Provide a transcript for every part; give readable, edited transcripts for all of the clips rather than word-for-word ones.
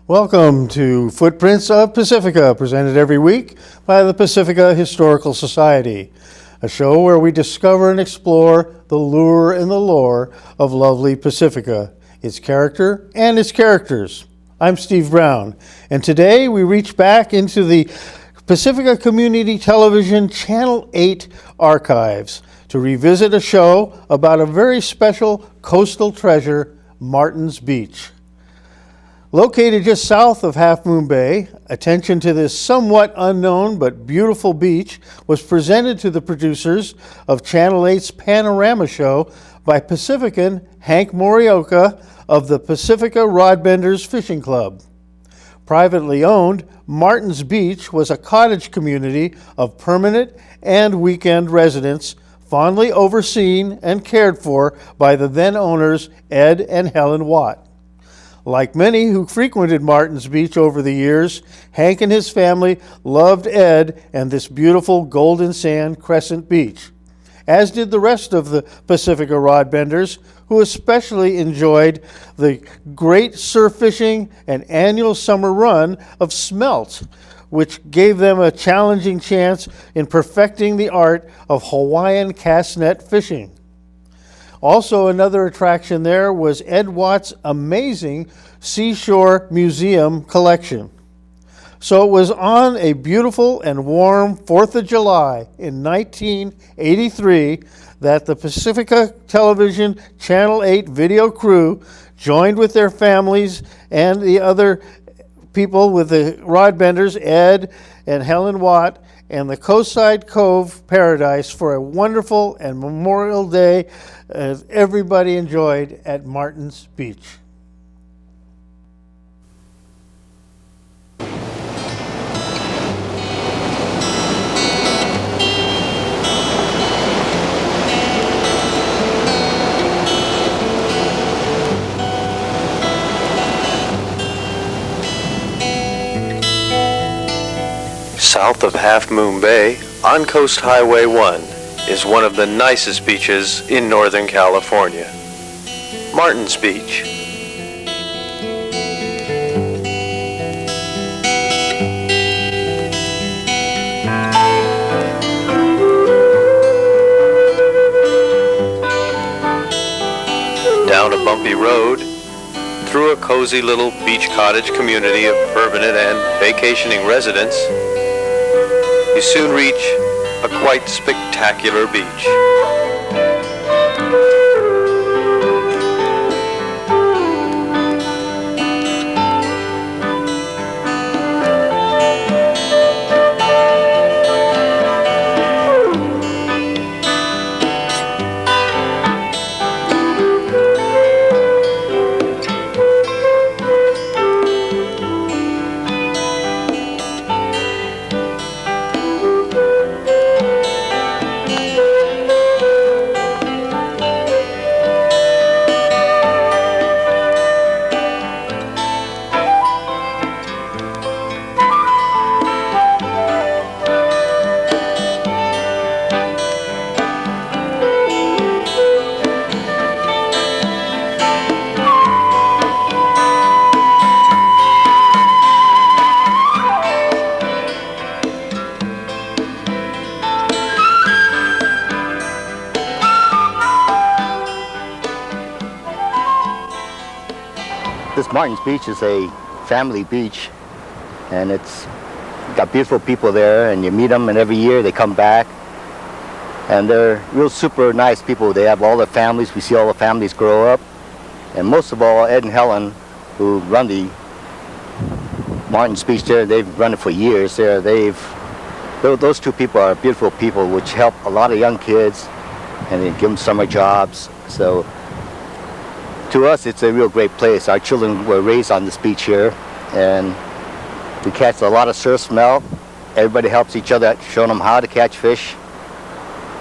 Welcome to Footprints of Pacifica, presented every week by the Pacifica Historical Society, a show where we discover and explore the lure and the lore of lovely Pacifica, its character and its characters. I'm Steve Brown, and today we reach back into the Pacifica Community Television Channel 8 archives to revisit a show about a very special coastal treasure, Martin's Beach. Located just south of Half Moon Bay, attention to this somewhat unknown but beautiful beach was presented to the producers of Channel 8's Panorama Show by Pacifican Hank Morioka of the Pacifica Rodbenders Fishing Club. Privately owned, Martin's Beach was a cottage community of permanent and weekend residents, fondly overseen and cared for by the then owners Ed and Helen Watt. Like many who frequented Martin's Beach over the years, Hank and his family loved Ed and this beautiful golden sand crescent beach, as did the rest of the Pacifica Rodbenders, who especially enjoyed the great surf fishing and annual summer run of smelt, which gave them a challenging chance in perfecting the art of Hawaiian cast net fishing. Also, another attraction there was Ed Watt's amazing Seashore Museum collection. So it was on a beautiful and warm 4th of July in 1983 that the Pacifica Television Channel 8 video crew joined with their families and the other people with the Rodbenders, Ed and Helen Watt, and the Coastside Cove Paradise for a wonderful and Memorial Day as everybody enjoyed at Martin's Beach. South of Half Moon Bay, on Coast Highway 1, is one of the nicest beaches in Northern California, Martin's Beach. Down a bumpy road, through a cozy little beach cottage community of permanent and vacationing residents, you soon reach a quite spectacular beach. This Martin's Beach is a family beach, and it's got beautiful people there, and you meet them, and every year they come back, and they're real super nice people. They have all their families. We see all the families grow up, and most of all, Ed and Helen, who run the Martin's Beach there, they've run it for years there. Those two people are beautiful people, which help a lot of young kids, and they give them summer jobs. So to us, it's a real great place. Our children were raised on this beach here, and we catch a lot of surf smelt. Everybody helps each other, showing them how to catch fish.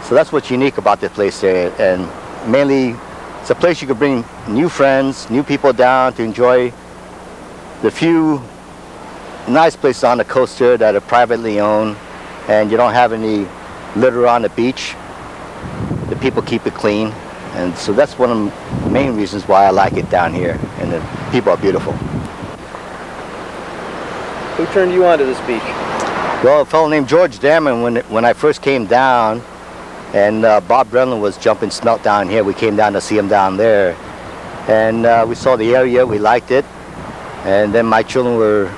So that's what's unique about this place there, and mainly it's a place you can bring new friends, new people down to enjoy the few nice places on the coast here that are privately owned, and you don't have any litter on the beach. The people keep it clean. And so that's one of the main reasons why I like it down here, and the people are beautiful. Who turned you on to this beach? Well, a fellow named George Damon, when I first came down, and Bob Brennan was jumping smelt down here, we came down to see him down there. And we saw the area, we liked it. And then my children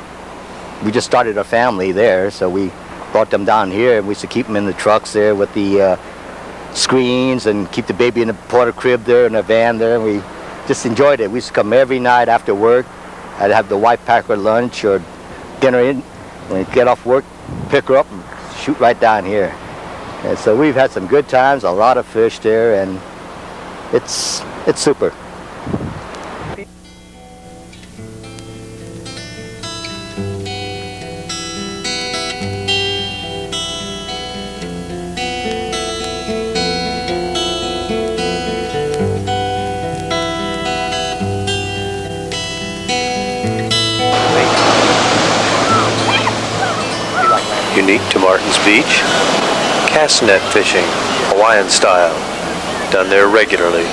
we just started a family there, so we brought them down here. We used to keep them in the trucks there with the screens and keep the baby in the porter crib there in the van there. And we just enjoyed it. We used to come every night after work. I'd have the wife pack her lunch or dinner in. When we get off work, pick her up and shoot right down here. And so we've had some good times, a lot of fish there, and it's super. Unique to Martins Beach, cast net fishing, Hawaiian style, done there regularly.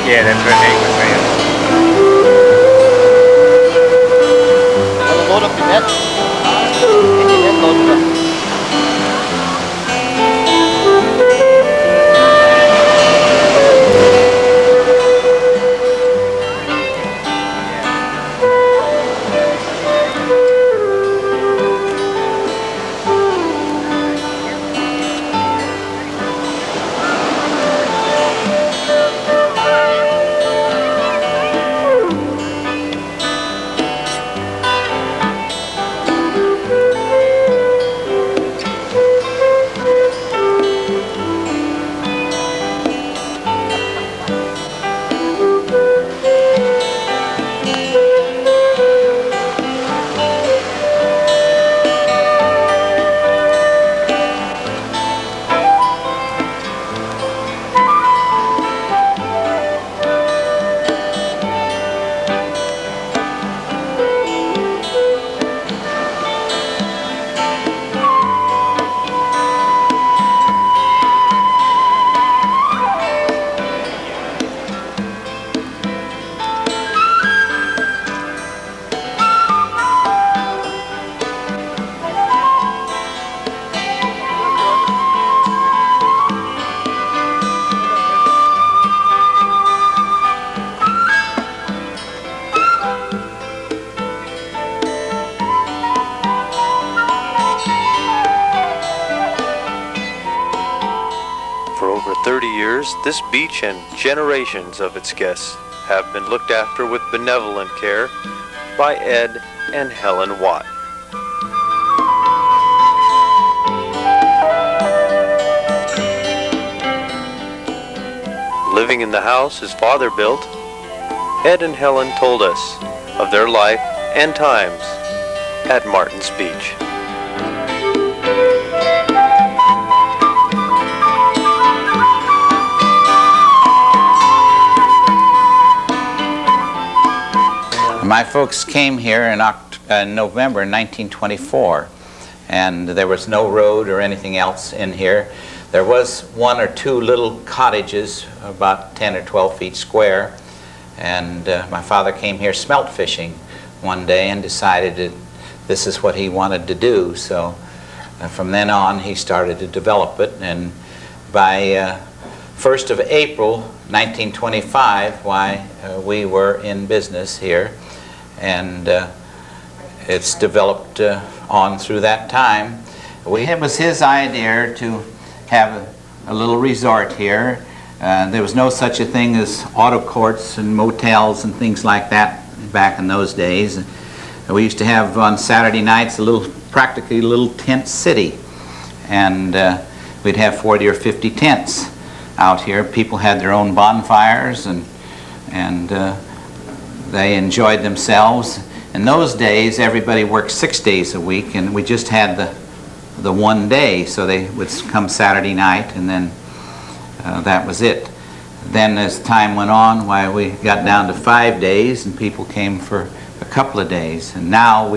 Yeah, that's what Nate was saying. Want to load up your net? Get your net loaded up. For over 30 years, this beach and generations of its guests have been looked after with benevolent care by Ed and Helen Watt. Living in the house his father built, Ed and Helen told us of their life and times at Martins Beach. My folks came here in November 1924, and there was no road or anything else in here. There was one or two little cottages about 10 or 12 feet square, and my father came here smelt fishing one day and decided that this is what he wanted to do. So from then on he started to develop it, and by 1st of April 1925, we were in business here, and it's developed on through that time. It was his idea to have a little resort here. There was no such a thing as auto courts and motels and things like that back in those days. We used to have on Saturday nights practically a little tent city, and we'd have 40 or 50 tents out here. People had their own bonfires, and they enjoyed themselves. In those days, everybody worked 6 days a week, and we just had the one day, so they would come Saturday night, and then that was it. Then as time went on, we got down to 5 days, and people came for a couple of days. And now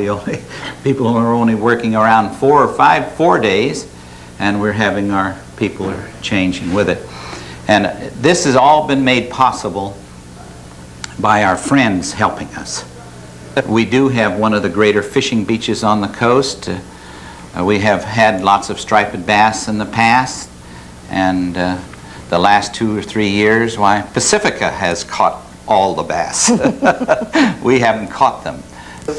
people are only working around 4 days, and we're having our people are changing with it. And this has all been made possible by our friends helping us. We do have one of the greater fishing beaches on the coast. We have had lots of striped bass in the past, and the last 2 or 3 years, why, Pacifica has caught all the bass. We haven't caught them.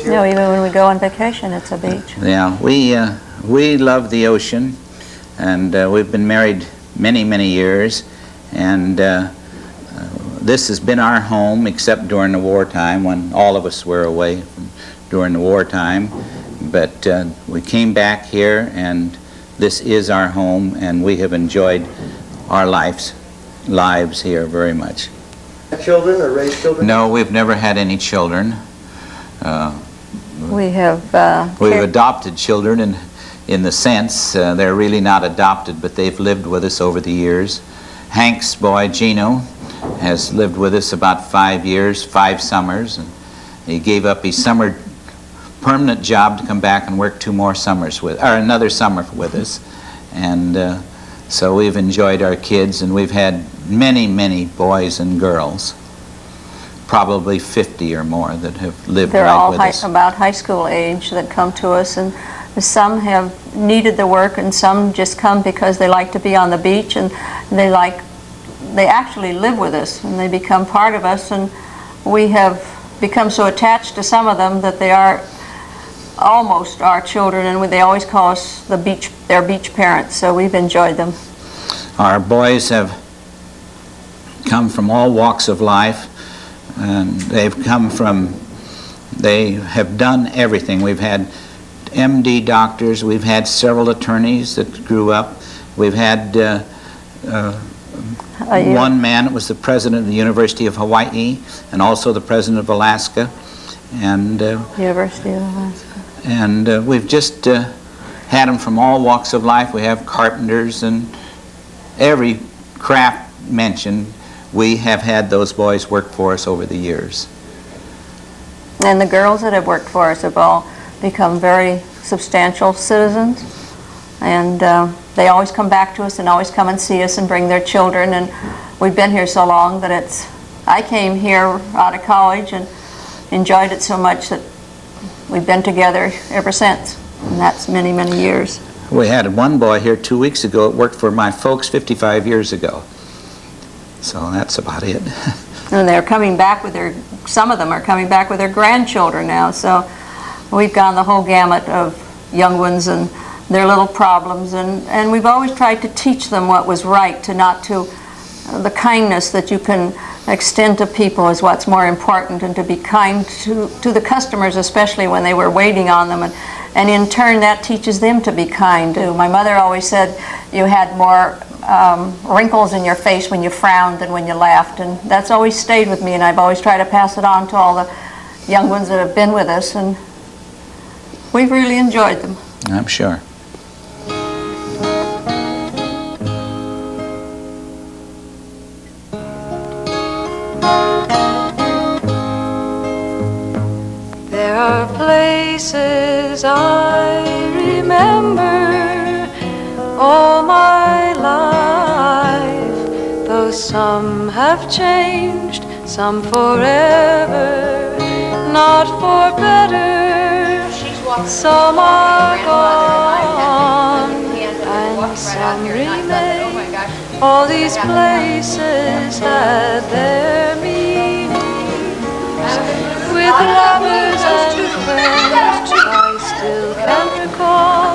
No, even when we go on vacation, it's a beach. Yeah, we love the ocean, and we've been married many, many years, and this has been our home, except during the wartime, when all of us were away during the wartime. But we came back here, and this is our home, and we have enjoyed our lives here very much. Children or raised children? No, we've never had any children. We have We've adopted children in the sense they're really not adopted, but they've lived with us over the years. Hank's boy, Gino, has lived with us about 5 years, 5 summers, and he gave up his summer permanent job to come back and work 2 more summers or another summer with us. And so we've enjoyed our kids, and we've had many, many boys and girls, probably 50 or more that have lived they're right all with us. about high school age that come to us, and some have needed the work, and some just come because they like to be on the beach, and they actually live with us, and they become part of us, and we have become so attached to some of them that they are almost our children, and they always call us their beach parents, so we've enjoyed them. Our boys have come from all walks of life, and they have done everything. We've had MD doctors, we've had several attorneys that grew up, we've had one man that was the president of the University of Hawaii and also the president of Alaska, and University of Alaska. And we've just had them from all walks of life. We have carpenters and every craft mentioned. We have had those boys work for us over the years. And the girls that have worked for us have all become very substantial citizens, and they always come back to us and always come and see us and bring their children, and we've been here so long that I came here out of college and enjoyed it so much that we've been together ever since, and that's many, many years. We had one boy here 2 weeks ago that worked for my folks 55 years ago. So that's about it. And they're coming back some of them are coming back with their grandchildren now, so we've gone the whole gamut of young ones and their little problems, and we've always tried to teach them what was right, the kindness that you can extend to people is what's more important, and to be kind to the customers, especially when they were waiting on them, and in turn that teaches them to be kind too. My mother always said you had more wrinkles in your face when you frowned than when you laughed, and that's always stayed with me, and I've always tried to pass it on to all the young ones that have been with us, and we've really enjoyed them. I'm sure. There are places I remember all my life, though some have changed, some forever, not for better. Some are gone and some remain. All these places had their meanings, with lovers and friends I still can recall.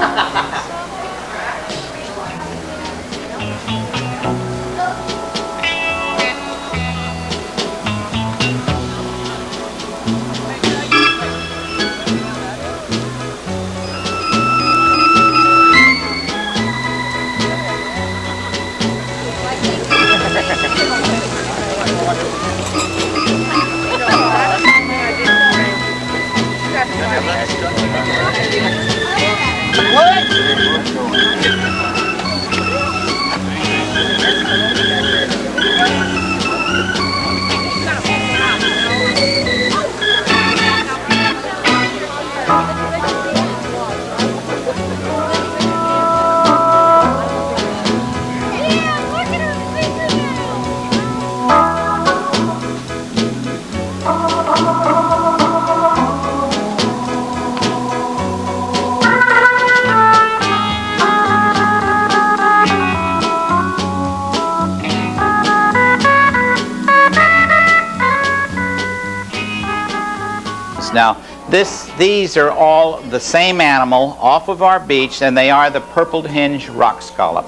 Now, these are all the same animal off of our beach, and they are the purple hinge rock scallop.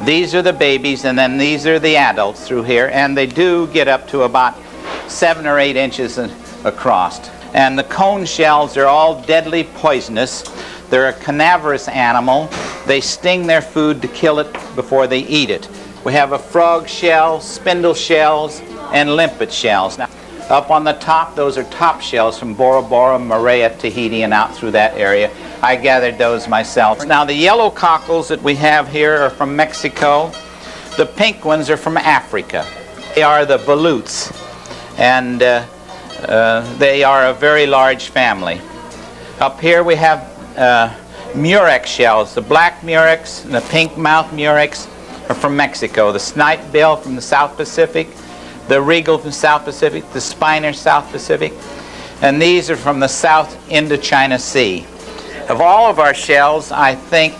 These are the babies, and then these are the adults through here, and they do get up to about 7 or 8 inches across. And the cone shells are all deadly poisonous. They're a carnivorous animal. They sting their food to kill it before they eat it. We have a frog shell, spindle shells, and limpet shells. Now, up on the top, those are top shells from Bora Bora, Moorea, Tahiti, and out through that area. I gathered those myself. Now, the yellow cockles that we have here are from Mexico. The pink ones are from Africa. They are the volutes, and they are a very large family. Up here we have murex shells. The black murex and the pink mouth murex are from Mexico. The snipe bill from the South Pacific, the regal from South Pacific, the spiner South Pacific, and these are from the South Indochina Sea. Of all of our shells, I think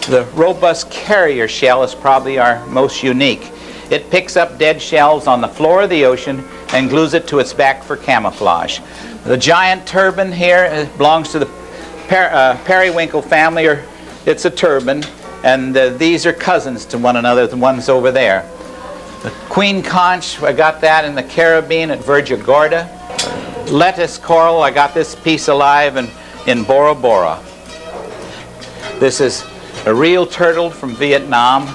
the robust carrier shell is probably our most unique. It picks up dead shells on the floor of the ocean and glues it to its back for camouflage. The giant turban here belongs to the periwinkle family, or it's a turban, and these are cousins to one another, the ones over there. The queen conch, I got that in the Caribbean at Virgin Gorda. Lettuce coral, I got this piece alive in Bora Bora. This is a real turtle from Vietnam.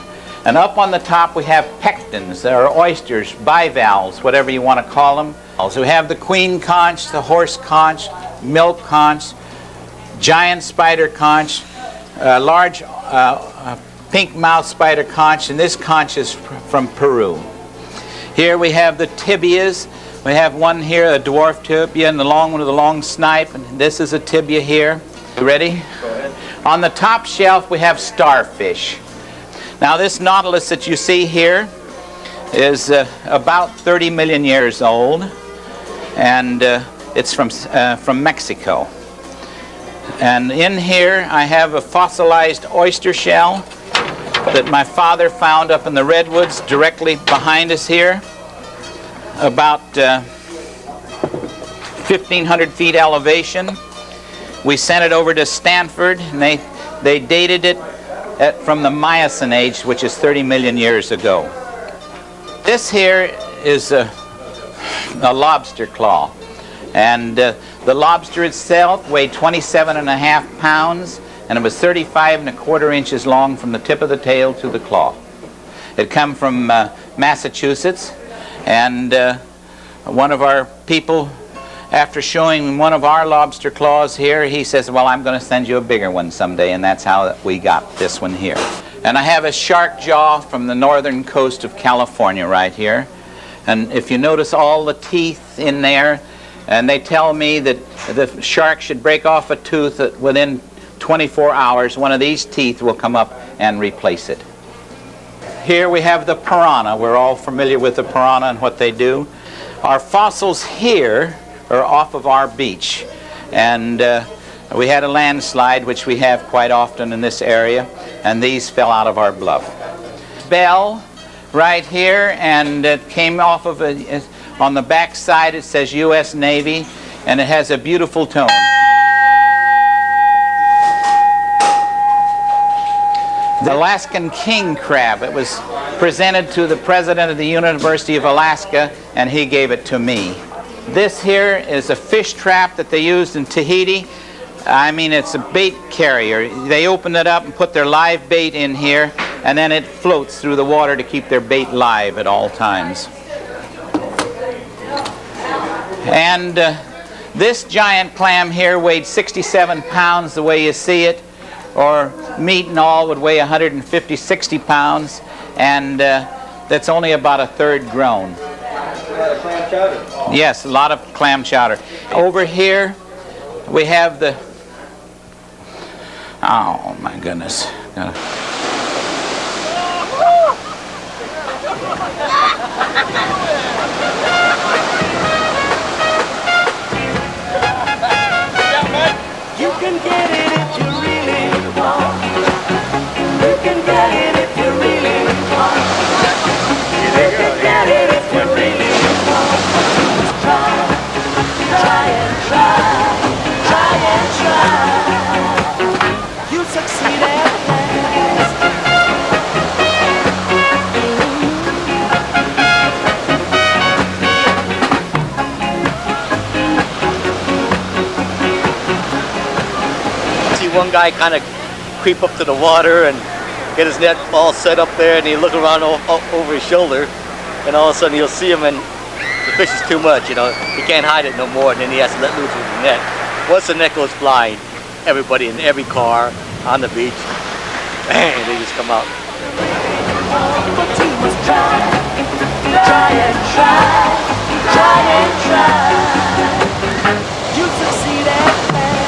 And up on the top we have pectins. There are oysters, bivalves, whatever you want to call them. Also we have the queen conch, the horse conch, milk conch, giant spider conch, large pink mouth spider conch, and this conch is from Peru. Here we have the tibias. We have one here, a dwarf tibia, and the long one with a long snipe, and this is a tibia here. You ready? Go ahead. On the top shelf we have starfish. Now this nautilus that you see here is about 30 million years old, and it's from Mexico. And in here I have a fossilized oyster shell that my father found up in the redwoods directly behind us here, about 1,500 feet elevation. We sent it over to Stanford, and they dated it from the Miocene age, which is 30 million years ago. This here is a lobster claw, and the lobster itself weighed 27.5 pounds, and it was 35.25 inches long from the tip of the tail to the claw. It come from Massachusetts, and one of our people, after showing one of our lobster claws here, he says, well, I'm going to send you a bigger one someday, and that's how we got this one here. And I have a shark jaw from the northern coast of California right here. And if you notice all the teeth in there, and they tell me that the shark should break off a tooth within 24 hours, one of these teeth will come up and replace it. Here we have the piranha. We're all familiar with the piranha and what they do. Our fossils here are off of our beach, and we had a landslide, which we have quite often in this area, and these fell out of our bluff. Bell right here, and it came off of on the back side it says U.S. Navy, and it has a beautiful tone. The Alaskan king crab, it was presented to the president of the University of Alaska, and he gave it to me. This here is a fish trap that they used in Tahiti. I mean, it's a bait carrier. They open it up and put their live bait in here, and then it floats through the water to keep their bait live at all times. And this giant clam here weighed 67 pounds the way you see it, or meat and all would weigh 150, 60 pounds, and that's only about a third grown. Clam chowder. Yes, a lot of clam chowder. Over here we have the, oh my goodness. You can get it if you really want. You can get it if you really want. You can get it if you really want. Try and try. see one guy kind of creep up to the water and get his net all set up there, and he look around over his shoulder, and all of a sudden you'll see him, and the fish is too much, you know. He can't hide it no more, and then he has to let loose with the net. Once the net goes flying, everybody in every car on the beach, bang, they just come out. But you must try and try, try and try. You succeed at last.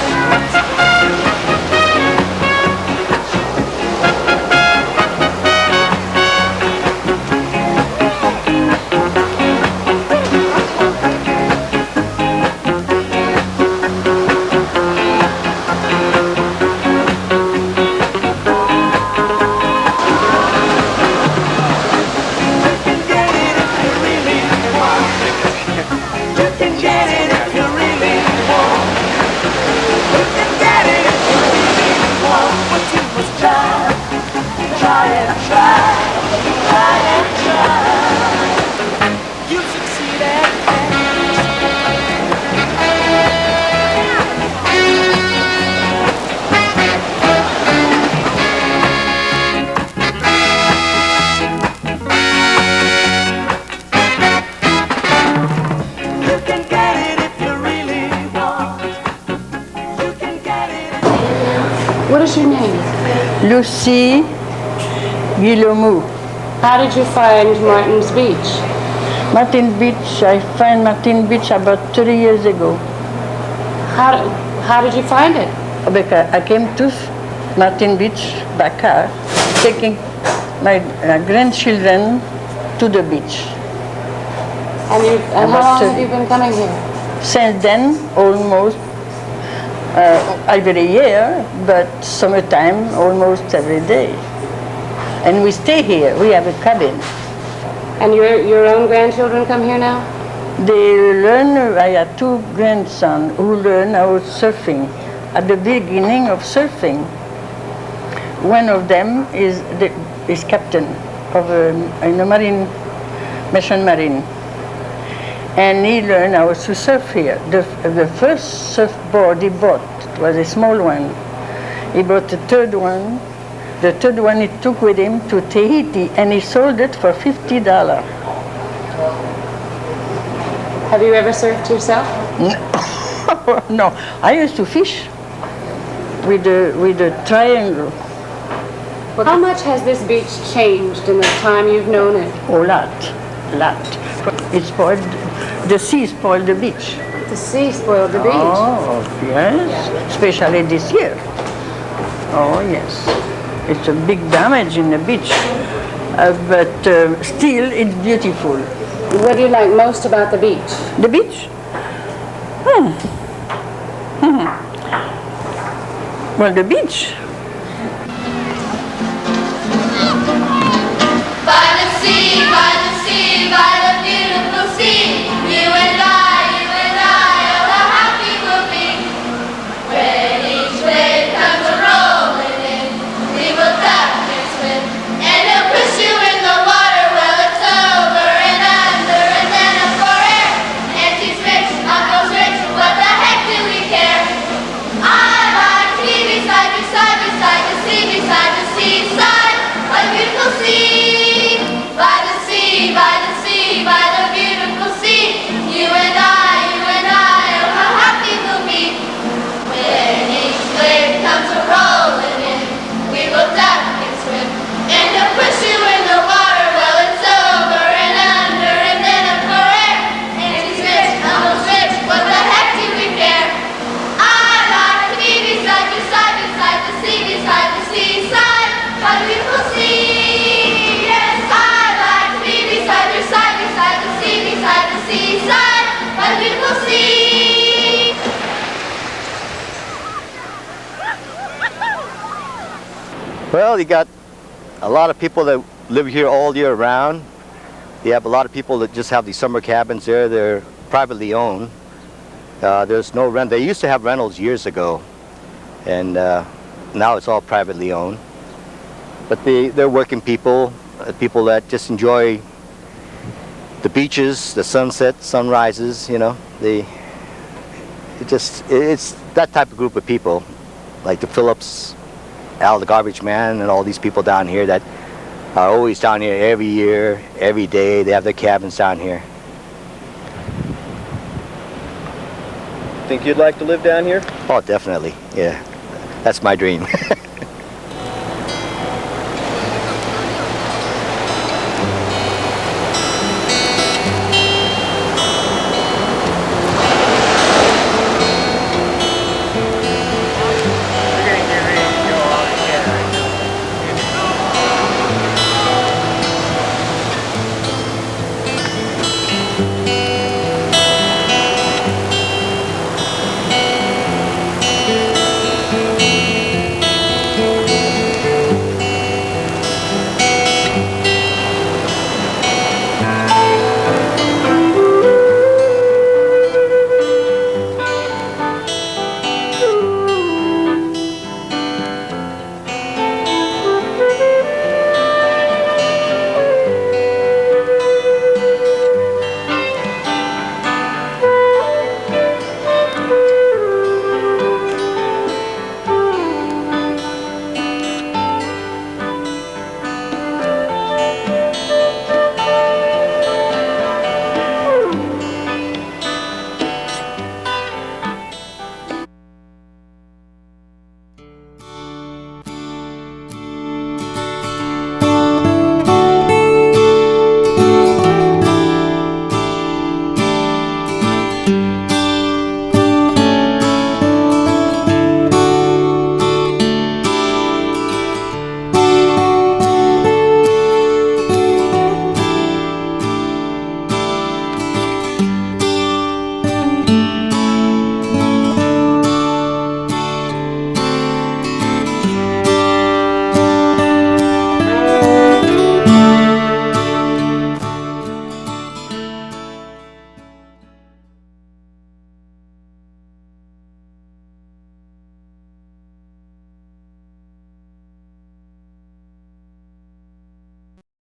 What is your name? Lucy Guillemot. How did you find Martin's Beach? Martin Beach, I found Martin Beach about 30 years ago. How did you find it? Because I came to Martin Beach by car, taking my grandchildren to the beach. And how long have you been coming here? Since then, almost every year, but summertime almost every day. And we stay here. We have a cabin. And your own grandchildren come here now? They learn. I have two grandsons who learn how surfing. At the beginning of surfing, one of them is captain of in a marine, mission marine. And he learned how to surf here. The first surfboard he bought was a small one. He bought the third one. The third one he took with him to Tahiti, and he sold it for $50. Have you ever surfed yourself? No, no. I used to fish with the triangle. How much has this beach changed in the time you've known it? A lot. It spoiled, the sea spoiled the beach. The sea spoiled the beach. Oh, yes, especially this year. Oh, yes. It's a big damage in the beach, but still it's beautiful. What do you like most about the beach? The beach? Well, the beach. By the sea, by the sea, by the beautiful sea, you and I, oh how happy we'll be. When each wave comes a-rolling in, we will duck and swim, and he'll push you in the water, well it's over and under, and then up for air. Auntie's rich, uncle's rich, what the heck do we care? I like to be beside the seaside, by the beautiful sea, by the sea, by the sea, by the beautiful sea. You and I, oh how happy we'll be. When each wave comes a-rolling in, we will duck and swim, and he'll push you in the water, well it's over and under, and then up for air. Auntie's rich, uncle's rich, what the heck do we care? I like to be beside the seaside, by the beautiful sea. Yes, I like to be beside the seaside, by the beautiful sea. Well, you got a lot of people that live here all year round. You have a lot of people that just have these summer cabins there. They're privately owned. There's no rent. They used to have rentals years ago, and now it's all privately owned. But they're working people, people that just enjoy the beaches, the sunsets, sunrises, you know. It's that type of group of people. like the Phillips, Al the Garbage Man, and all these people down here that are always down here every year, every day. They have their cabins down here. Think you'd like to live down here? Oh, definitely. Yeah, that's my dream.